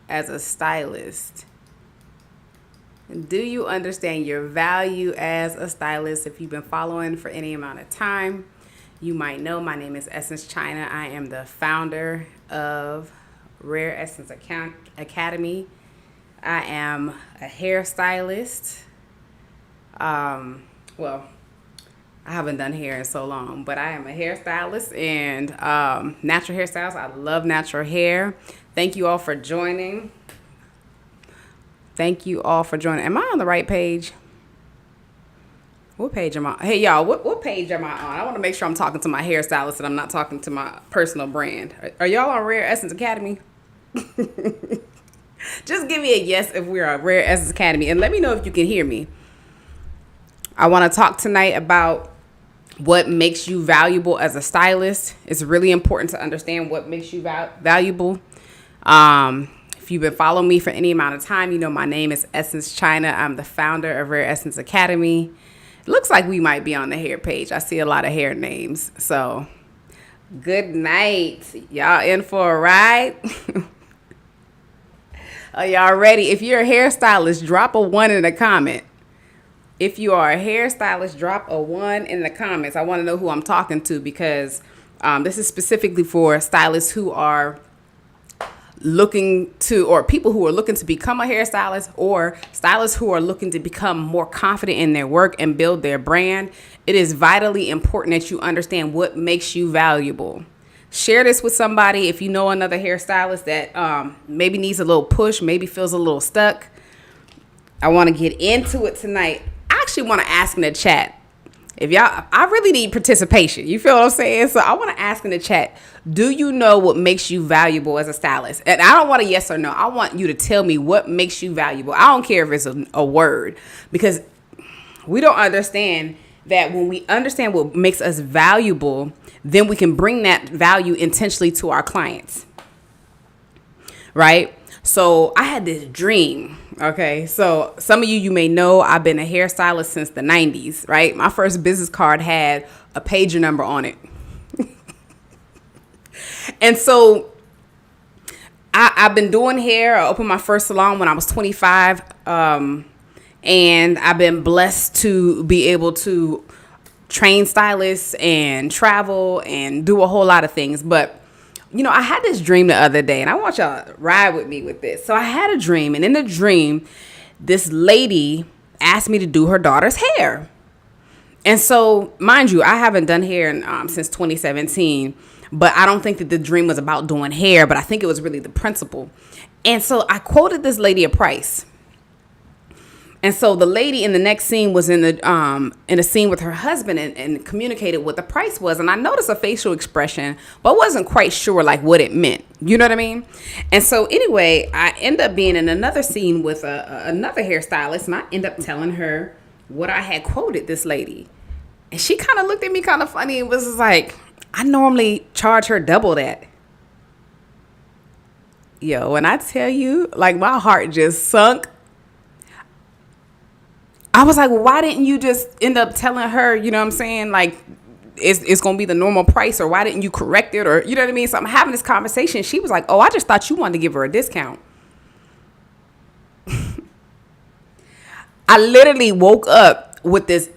as a stylist? Do you understand your value as a stylist? If you've been following for any amount of time, you might know my name is Essence China. I am the founder of Rare Essence Academy. I am a hairstylist. Well, I haven't done hair in so long, but I am a hairstylist and natural hairstyles. I love natural hair. Thank you all for joining. Thank you all for joining. Am I on the right page? What page am I? Hey, y'all, what page am I on? I want to make sure I'm talking to my hairstylist and I'm not talking to my personal brand. Are y'all on Rare Essence Academy? Just give me a yes if we're on Rare Essence Academy and let me know if you can hear me. I want to talk tonight about what makes you valuable as a stylist. It's really important to understand what makes you valuable. If you've been following me for any amount of time, you know my name is Essence China. I'm the founder of Rare Essence Academy. It looks like we might be on the hair page. I see a lot of hair names. So, good night. Y'all in for a ride? Are y'all ready? If you're a hairstylist, drop a 1 in the comment. If you are a hairstylist, drop a 1 in the comments. I want to know who I'm talking to because this is specifically for stylists who are looking to, or people who are looking to become a hairstylist, or stylists who are looking to become more confident in their work and build their brand. It is vitally important that you understand what makes you valuable. Share this with somebody if you know another hairstylist that maybe needs a little push, maybe feels a little stuck. I want to get into it tonight. I actually want to ask in the chat. If y'all, I really need participation. You feel what I'm saying? So I want to ask in the chat, do you know what makes you valuable as a stylist? And I don't want a yes or no. I want you to tell me what makes you valuable. I don't care if it's a word, because we don't understand that when we understand what makes us valuable, then we can bring that value intentionally to our clients. Right? So I had this dream. Okay, so some of you may know I've been a hairstylist since the 90s, right? My first business card had a pager number on it. And so I've been doing hair. I opened my first salon when I was 25. And I've been blessed to be able to train stylists and travel and do a whole lot of things. But you know, I had this dream the other day, and I want y'all to ride with me with this. So I had a dream, and in the dream, this lady asked me to do her daughter's hair. And so, mind you, I haven't done hair since 2017, but I don't think that the dream was about doing hair, but I think it was really the principle. And so I quoted this lady a price. And so the lady in the next scene was in a scene with her husband and communicated what the price was. And I noticed a facial expression, but wasn't quite sure like what it meant. You know what I mean? And so anyway, I end up being in another scene with another hairstylist, and I end up telling her what I had quoted this lady. And she kind of looked at me kind of funny and was like, I normally charge her double that. Yo, when I tell you, like my heart just sunk. I was like, well, why didn't you just end up telling her, you know what I'm saying? Like, it's going to be the normal price, or why didn't you correct it? Or, you know what I mean? So I'm having this conversation. She was like, oh, I just thought you wanted to give her a discount. I literally woke up with this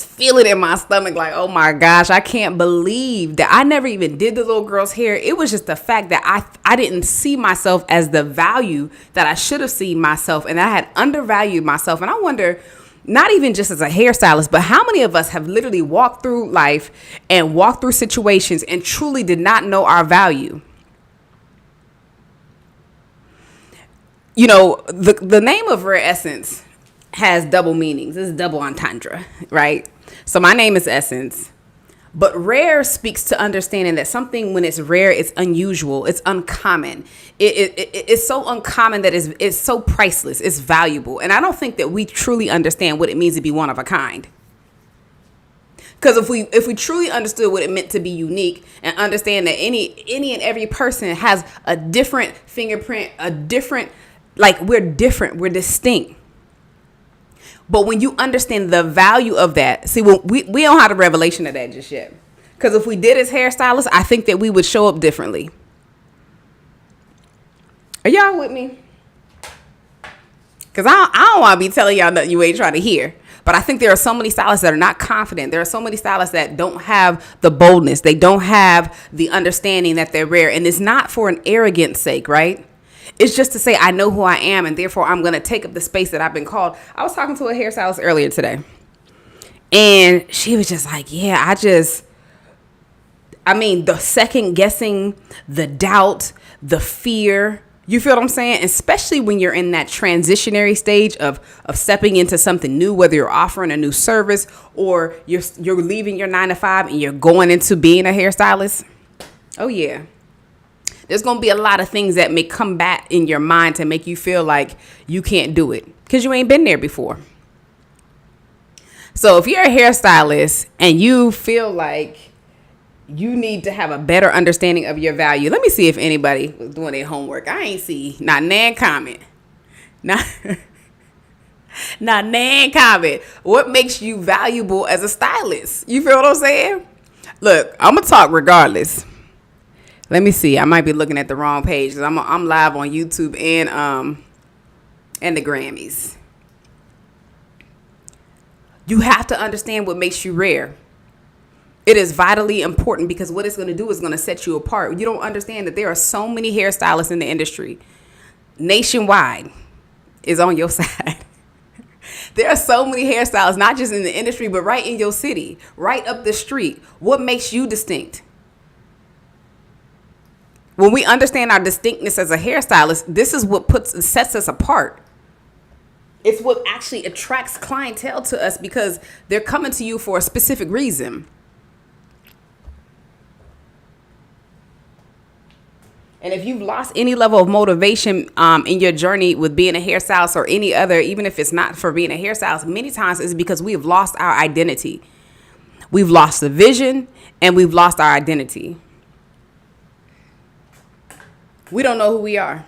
feeling in my stomach, like, oh my gosh, I can't believe that I never even did the little girl's hair. It was just the fact that I didn't see myself as the value that I should have seen myself. And I had undervalued myself. And I wonder, not even just as a hairstylist, but how many of us have literally walked through life and walked through situations and truly did not know our value? You know, the name of Rare Essence has double meanings. It's double entendre, right? So my name is Essence. But rare speaks to understanding that something, when it's rare, it's unusual, it's uncommon. It's so uncommon that it's so priceless, it's valuable. And I don't think that we truly understand what it means to be one of a kind. Because if we truly understood what it meant to be unique and understand that any and every person has a different fingerprint, we're different, we're distinct. But when you understand the value of that, see, we don't have the revelation of that just yet. Because if we did as hairstylists, I think that we would show up differently. Are y'all with me? Because I don't want to be telling y'all nothing you ain't trying to hear. But I think there are so many stylists that are not confident. There are so many stylists that don't have the boldness. They don't have the understanding that they're rare. And it's not for an arrogant sake, right? It's just to say, I know who I am, and therefore I'm going to take up the space that I've been called. I was talking to a hairstylist earlier today, and she was just like, yeah, the second guessing, the doubt, the fear. You feel what I'm saying? Especially when you're in that transitionary stage of stepping into something new, whether you're offering a new service or you're leaving your 9-to-5 and you're going into being a hairstylist. Oh, yeah. There's going to be a lot of things that may come back in your mind to make you feel like you can't do it because you ain't been there before. So if you're a hairstylist and you feel like you need to have a better understanding of your value. Let me see if anybody was doing their homework. I ain't see not nan comment. Not nan comment. What makes you valuable as a stylist? You feel what I'm saying? Look, I'm going to talk regardless. Let me see. I might be looking at the wrong page. I'm live on YouTube and the Grammys. You have to understand what makes you rare. It is vitally important because what it's going to do is going to set you apart. You don't understand that there are so many hairstylists in the industry. Nationwide is on your side. There are so many hairstylists, not just in the industry, but right in your city, right up the street. What makes you distinct? When we understand our distinctness as a hairstylist, this is what sets us apart. It's what actually attracts clientele to us because they're coming to you for a specific reason. And if you've lost any level of motivation in your journey with being a hairstylist or any other, even if it's not for being a hairstylist, many times it's because we've lost our identity. We've lost the vision and we've lost our identity. We don't know who we are.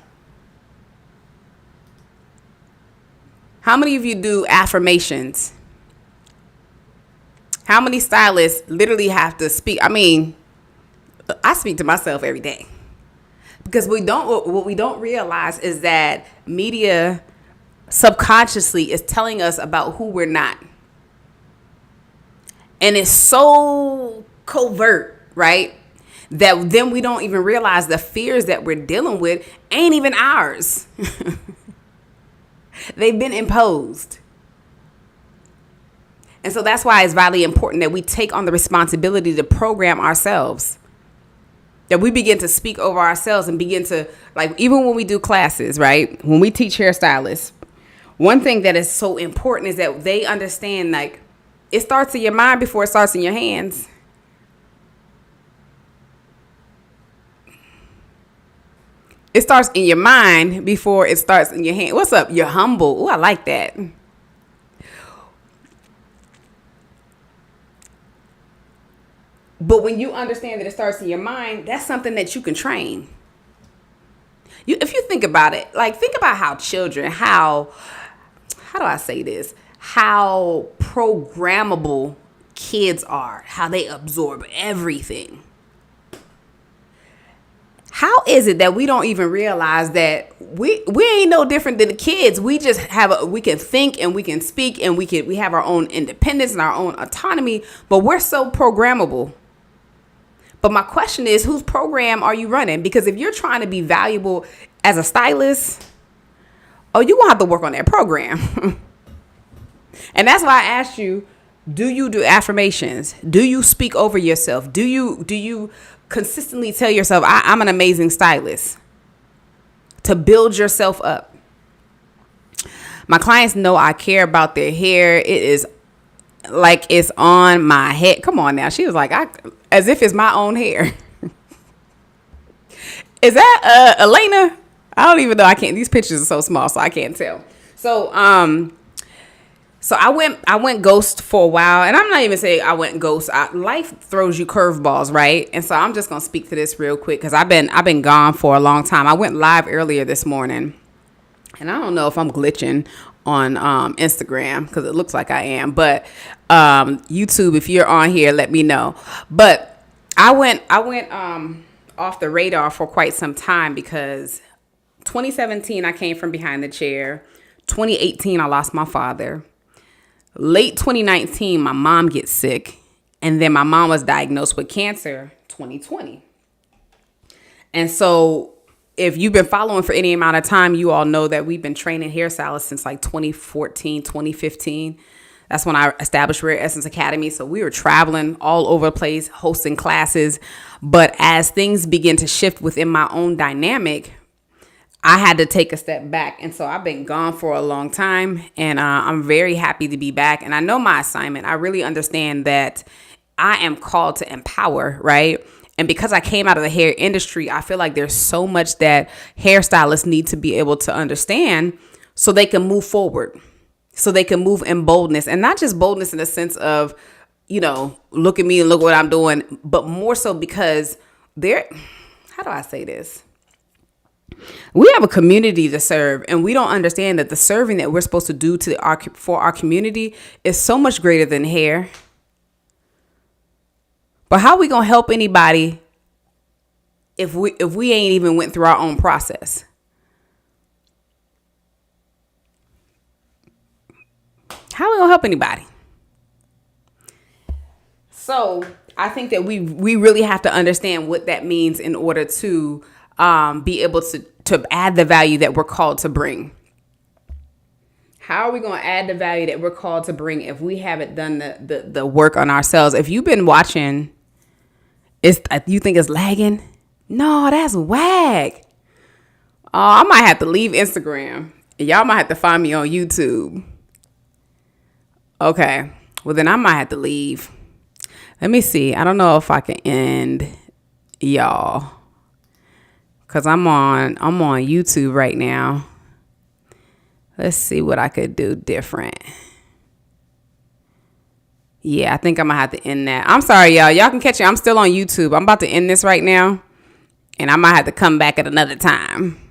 How many of you do affirmations? How many stylists literally have to speak? I speak to myself every day. Because what we don't realize is that media subconsciously is telling us about who we're not. And it's so covert, right? That then we don't even realize the fears that we're dealing with ain't even ours. They've been imposed. And so that's why it's vitally important that we take on the responsibility to program ourselves. That we begin to speak over ourselves and begin to, like, even when we do classes, right? When we teach hairstylists, one thing that is so important is that they understand, like, it starts in your mind before it starts in your hands. It starts in your mind before it starts in your hand. What's up? You're humble. Ooh, I like that. But when you understand that it starts in your mind, that's something that you can train. If you think about it, like think about how children, how do I say this? How programmable kids are, how they absorb everything. How is it that we don't even realize that we ain't no different than the kids? We just we can think and we can speak and we have our own independence and our own autonomy, but we're so programmable. But my question is, whose program are you running? Because if you're trying to be valuable as a stylist, you're going to have to work on that program. And that's why I asked you, do you do affirmations? Do you speak over yourself? Do you consistently tell yourself, I'm an amazing stylist? To build yourself up. My clients know I care about their hair. It is like it's on my head. Come on now. She was like, as if it's my own hair. Is that Elena? I don't even know. I can't. These pictures are so small, so I can't tell. So I went ghost for a while, and I'm not even saying I went ghost. Life throws you curveballs, right? And so I'm just gonna speak to this real quick because I've been gone for a long time. I went live earlier this morning, and I don't know if I'm glitching on Instagram because it looks like I am, but YouTube, if you're on here, let me know. But I went off the radar for quite some time because 2017 I came from behind the chair. 2018, I lost my father. Late 2019, my mom gets sick. And then my mom was diagnosed with cancer 2020. And so if you've been following for any amount of time, you all know that we've been training hairstylists since like 2014, 2015. That's when I established Rare Essence Academy. So we were traveling all over the place, hosting classes. But as things begin to shift within my own dynamic, I had to take a step back. And so I've been gone for a long time. And I'm very happy to be back. And I know my assignment. I really understand that I am called to empower, right? And because I came out of the hair industry, I feel like there's so much that hairstylists need to be able to understand so they can move forward. So they can move in boldness, and not just boldness in the sense of, look at me and look what I'm doing, but more so because how do I say this? We have a community to serve, and we don't understand that the serving that we're supposed to do for our community is so much greater than hair. But how are we going to help anybody if we ain't even went through our own process? How are we going to help anybody? So I think that we really have to understand what that means in order to be able to add the value that we're called to bring. How are we going to add the value that we're called to bring if we haven't done the work on ourselves? If you've been watching, you think it's lagging? No, that's whack. Oh, I might have to leave Instagram. Y'all might have to find me on YouTube. Okay, well then I might have to leave. Let me see. I don't know if I can end y'all, cause I'm on YouTube right now. Let's see what I could do different. Yeah, I think I'm gonna have to end that. I'm sorry, y'all. Y'all can catch it. I'm still on YouTube. I'm about to end this right now, and I might have to come back at another time.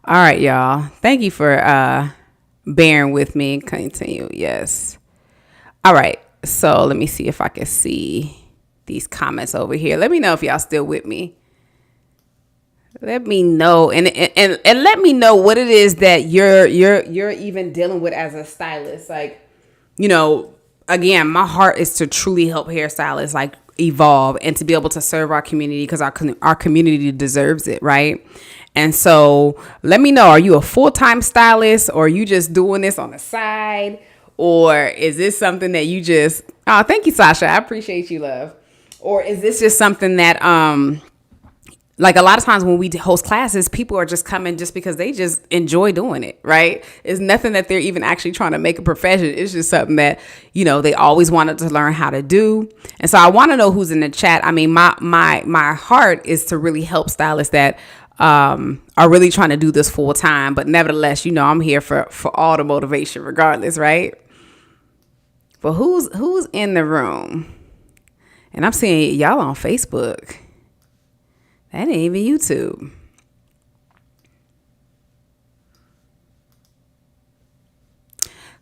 All right, y'all. Thank you for bearing with me. Continue. Yes. All right. So let me see if I can see these comments over here. Let me know if y'all still with me. Let me know and let me know what it is that you're even dealing with as a stylist. Like, again, my heart is to truly help hairstylists like evolve and to be able to serve our community, because our community deserves it, right? And so let me know, are you a full-time stylist, or are you just doing this on the side? Or is this something that you just, oh, thank you, Sasha. I appreciate you, love. Or is this just something that, like a lot of times when we host classes, people are just coming just because they just enjoy doing it, right? It's nothing that they're even actually trying to make a profession. It's just something that, they always wanted to learn how to do. And so I want to know who's in the chat. I mean, my heart is to really help stylists that are really trying to do this full time. But nevertheless, I'm here for all the motivation regardless, right? But who's in the room? And I'm seeing y'all on Facebook. That ain't even YouTube.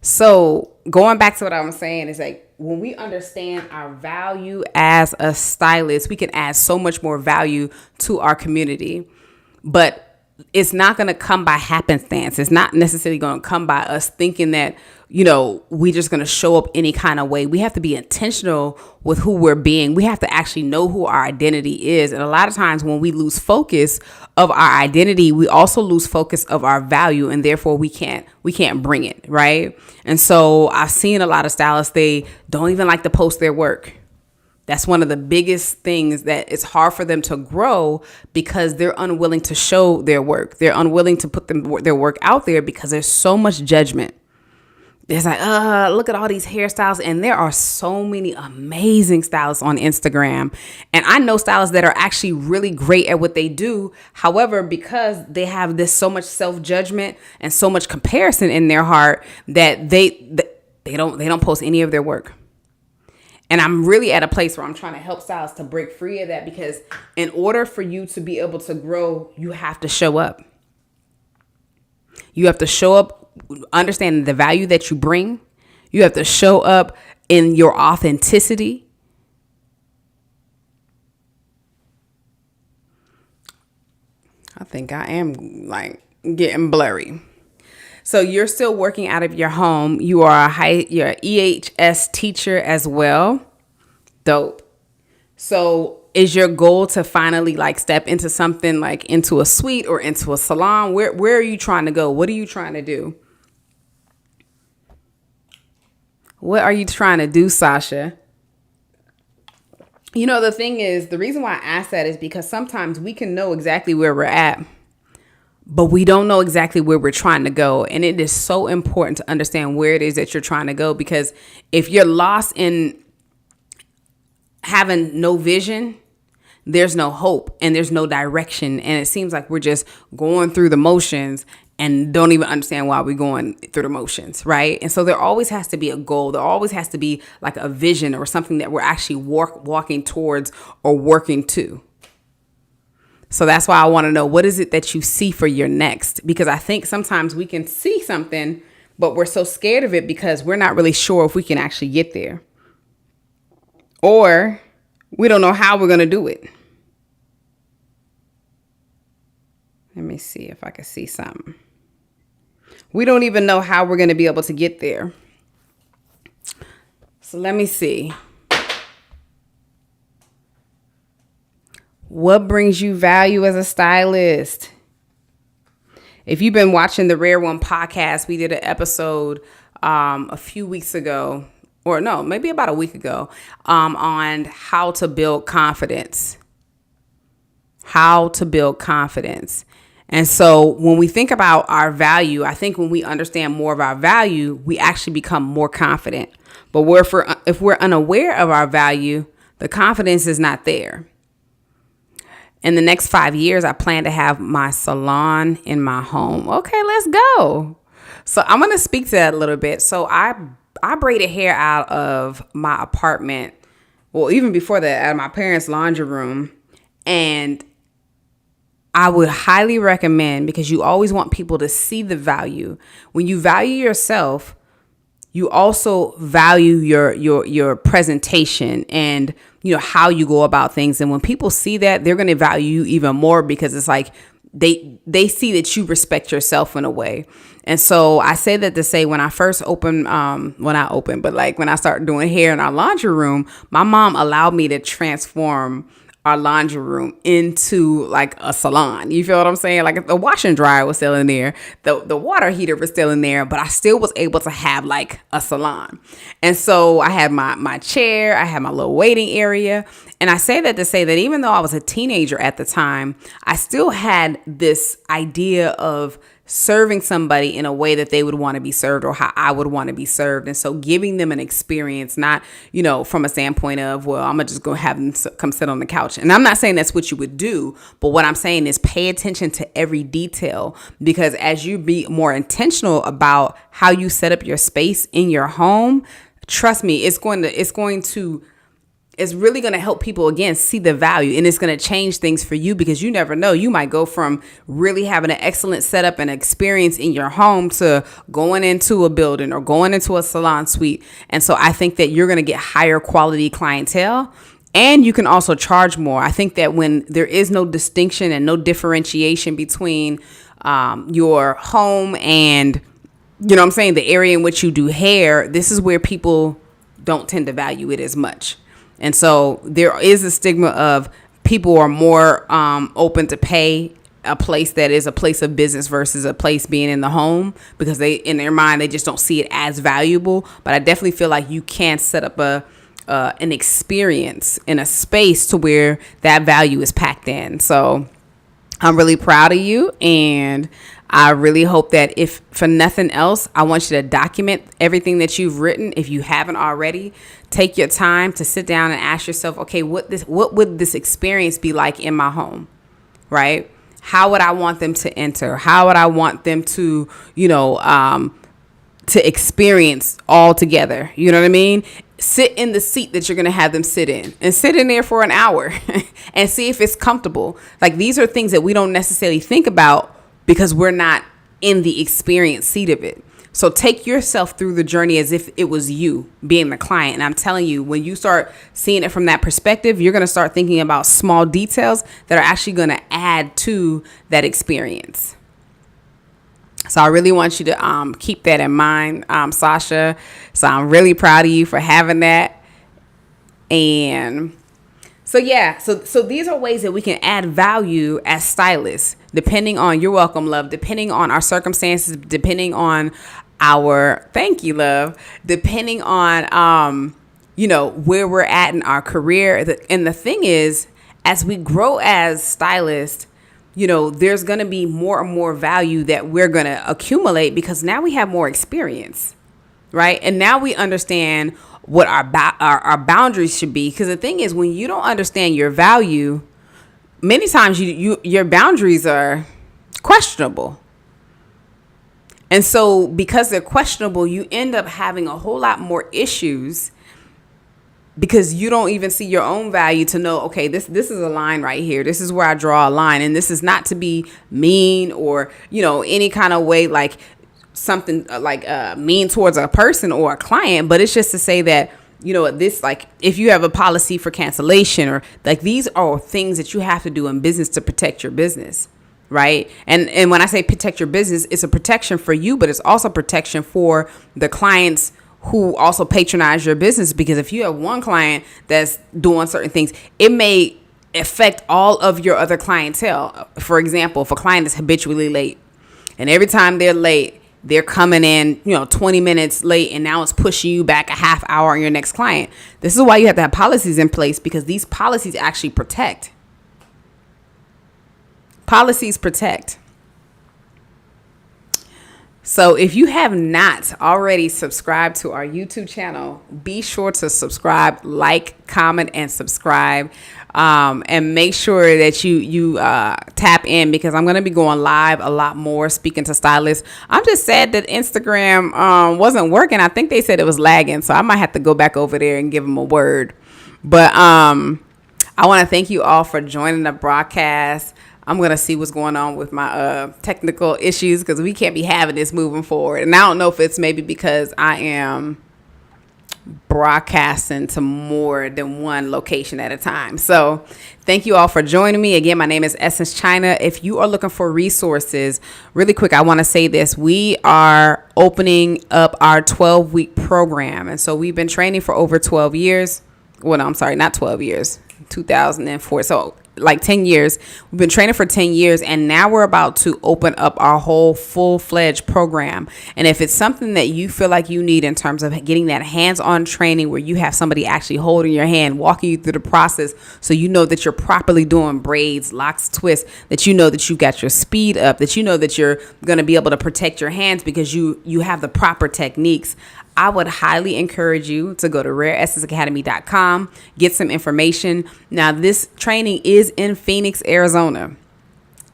So going back to what I was saying is like, when we understand our value as a stylist, we can add so much more value to our community. But it's not going to come by happenstance. It's not necessarily going to come by us thinking that, we just going to show up any kind of way. We have to be intentional with who we're being. We have to actually know who our identity is. And a lot of times when we lose focus of our identity, we also lose focus of our value, and therefore we can't bring it, right? And so I've seen a lot of stylists, they don't even like to post their work. That's one of the biggest things, that it's hard for them to grow because they're unwilling to show their work. They're unwilling to put their work out there because there's so much judgment. It's like, look at all these hairstyles. And there are so many amazing stylists on Instagram. And I know stylists that are actually really great at what they do. However, because they have this so much self-judgment and so much comparison in their heart, that they don't post any of their work. And I'm really at a place where I'm trying to help stylists to break free of that, because in order for you to be able to grow, you have to show up. You have to show up understanding the value that you bring. You have to show up in your authenticity. I think I am like getting blurry. So you're still working out of your home. You are you're an EHS teacher as well. Dope. So is your goal to finally like step into something like into a suite or into a salon? Where are you trying to go? What are you trying to do? What are you trying to do, Sasha? You know, the thing is, the reason why I ask that is because sometimes we can know exactly where we're at, but we don't know exactly where we're trying to go. And it is so important to understand where it is that you're trying to go, because if you're lost in having no vision, there's no hope and there's no direction. And it seems like we're just going through the motions and don't even understand why we're going through the motions, right? And so there always has to be a goal. There always has to be like a vision or something that we're actually walking towards or working to. So that's why I want to know, what is it that you see for your next? Because I think sometimes we can see something, but we're so scared of it because we're not really sure if we can actually get there. Or we don't know how we're going to do it. Let me see if I can see something. We don't even know how we're going to be able to get there. So let me see. What brings you value as a stylist? If you've been watching the Rare One podcast, we did an episode a few weeks ago, or no, maybe about a week ago, on how to build confidence. How to build confidence. And so when we think about our value, I think when we understand more of our value, we actually become more confident. But if we're unaware of our value, the confidence is not there. In the next 5 years, I plan to have my salon in my home. Okay, let's go. So I'm going to speak to that a little bit. So I braided hair out of my apartment. Well, even before that, out of my parents' laundry room. And I would highly recommend, because you always want people to see the value. When you value yourself, you also value your presentation and, you know, how you go about things. And when people see that, they're going to value you even more, because it's like they see that you respect yourself in a way. And so I say that to say, when I first opened, when I started doing hair in our laundry room, my mom allowed me to transform our laundry room into like a salon. You feel what I'm saying? Like the wash and dryer was still in there. The water heater was still in there, but I still was able to have like a salon. And so I had my chair, I had my little waiting area. And I say that to say that even though I was a teenager at the time, I still had this idea of serving somebody in a way that they would want to be served, or how I would want to be served. And so giving them an experience, not, you know, from a standpoint of, well, I'm going to just go have them come sit on the couch. And I'm not saying that's what you would do, but what I'm saying is pay attention to every detail, because as you be more intentional about how you set up your space in your home, trust me, it's really going to help people, again, see the value, and it's going to change things for you, because you never know. You might go from really having an excellent setup and experience in your home to going into a building or going into a salon suite. And so I think that you're going to get higher quality clientele, and you can also charge more. I think that when there is no distinction and no differentiation between your home and, you know what I'm saying, the area in which you do hair, this is where people don't tend to value it as much. And so there is a stigma of people are more open to pay a place that is a place of business versus a place being in the home, because they, in their mind, they just don't see it as valuable. But I definitely feel like you can set up an experience in a space to where that value is packed in. So I'm really proud of you, and I really hope that, if for nothing else, I want you to document everything that you've written. If you haven't already, take your time to sit down and ask yourself, okay, what would this experience be like in my home, right? How would I want them to enter? How would I want them to, to experience all together? You know what I mean? Sit in the seat that you're going to have them sit in, and sit in there for an hour and see if it's comfortable. Like, these are things that we don't necessarily think about, because we're not in the experience seat of it. So take yourself through the journey as if it was you being the client. And I'm telling you, when you start seeing it from that perspective, you're going to start thinking about small details that are actually going to add to that experience. So I really want you to keep that in mind, Sasha. So I'm really proud of you for having that. And so, yeah, so these are ways that we can add value as stylists, depending on, you're welcome, love, depending on our circumstances, depending on thank you, love, depending on, where we're at in our career. And the thing is, as we grow as stylists, there's going to be more and more value that we're going to accumulate because now we have more experience, right? And now we understand what our boundaries should be. Because the thing is, when you don't understand your value, many times your boundaries are questionable. And so because they're questionable, you end up having a whole lot more issues because you don't even see your own value to know, okay, this is a line right here. This is where I draw a line. And this is not to be mean or, any kind of way like something like mean towards a person or a client. But it's just to say that, this, like, if you have a policy for cancellation or like, these are things that you have to do in business to protect your business. Right. And when I say protect your business, it's a protection for you, but it's also protection for the clients who also patronize your business. Because if you have one client that's doing certain things, it may affect all of your other clientele. For example, if a client is habitually late and every time they're late, they're coming in, 20 minutes late, and now it's pushing you back a half hour on your next client. This is why you have to have policies in place, because these policies actually protect. Policies protect. So if you have not already subscribed to our YouTube channel, be sure to subscribe, like, comment, and subscribe. And make sure that you tap in, because I'm going to be going live a lot more speaking to stylists. I'm just sad that Instagram wasn't working. I think they said it was lagging, so I might have to go back over there and give them a word. But I want to thank you all for joining the broadcast. I'm going to see what's going on with my technical issues, because we can't be having this moving forward. And I don't know if it's maybe because I am broadcasting to more than one location at a time. So thank you all for joining me. Again, my name is Essence China. If you are looking for resources, really quick, I want to say this. We are opening up our 12-week program. And so we've been training for over 12 years. Well, no, I'm sorry, not 12 years, 2004. So like 10 years. We've been training for 10 years, and now we're about to open up our whole full-fledged program. And if it's something that you feel like you need in terms of getting that hands-on training where you have somebody actually holding your hand, walking you through the process, so you know that you're properly doing braids, locks, twists, that you know that you got your speed up, that you know that you're going to be able to protect your hands because you have the proper techniques, I would highly encourage you to go to rareessenceacademy.com, get some information. Now, this training is in Phoenix, Arizona.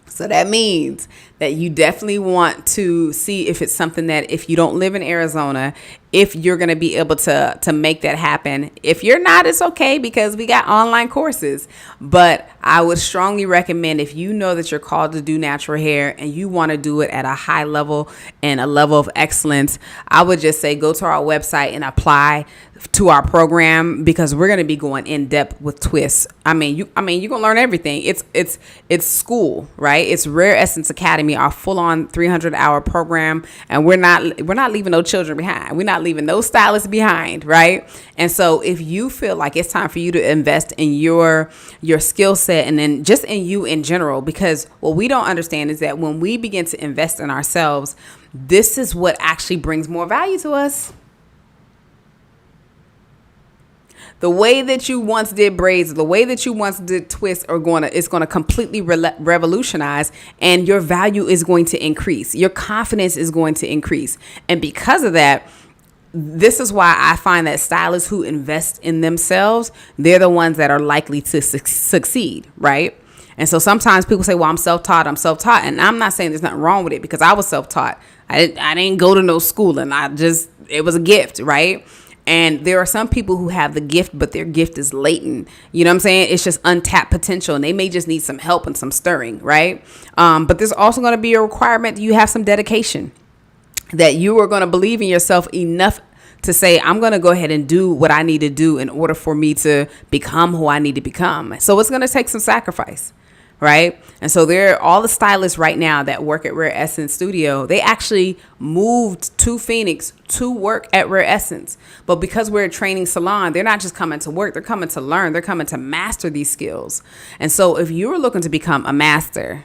So that means that you definitely want to see if it's something that, if you don't live in Arizona, if you're going to be able to make that happen. If you're not, it's okay, because we got online courses. But I would strongly recommend, if you know that you're called to do natural hair and you want to do it at a high level and a level of excellence, I would just say go to our website and apply to our program, because we're going to be going in depth with twists. You're going to learn everything. It's school, right? It's Rare Essence Academy, our full-on 300-hour program, and we're not leaving no children behind. We're not leaving no stylists behind, right? And so if you feel like it's time for you to invest in your skill set, and then just in you in general, because what we don't understand is that when we begin to invest in ourselves, this is what actually brings more value to us. The way that you once did braids, the way that you once did twists is going to completely revolutionize, and your value is going to increase. Your confidence is going to increase. And because of that, this is why I find that stylists who invest in themselves, they're the ones that are likely to succeed, right? And so sometimes people say, well, I'm self-taught. And I'm not saying there's nothing wrong with it, because I was self-taught. I didn't go to no school, and it was a gift, right? And there are some people who have the gift, but their gift is latent. You know what I'm saying? It's just untapped potential, and they may just need some help and some stirring, right? But there's also going to be a requirement that you have some dedication. that you are going to believe in yourself enough to say, I'm going to go ahead and do what I need to do in order for me to become who I need to become. So it's going to take some sacrifice, right? And so there, all the stylists right now that work at Rare Essence Studio, they actually moved to Phoenix to work at Rare Essence. But because we're a training salon, they're not just coming to work, they're coming to learn, they're coming to master these skills. And so if you're looking to become a master,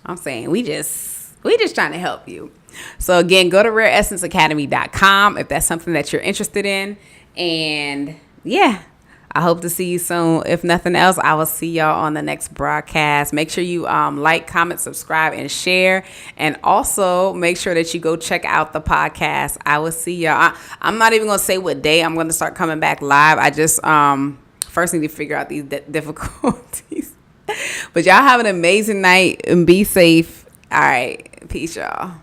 I'm saying we just trying to help you. So again, go to rareessenceacademy.com if that's something that you're interested in. And yeah, I hope to see you soon. If nothing else, I will see y'all on the next broadcast. Make sure you like, comment, subscribe, and share. And also make sure that you go check out the podcast. I will see y'all. I'm not even going to say what day I'm going to start coming back live. I just first need to figure out these difficulties. But y'all have an amazing night and be safe. All right. Peace, y'all.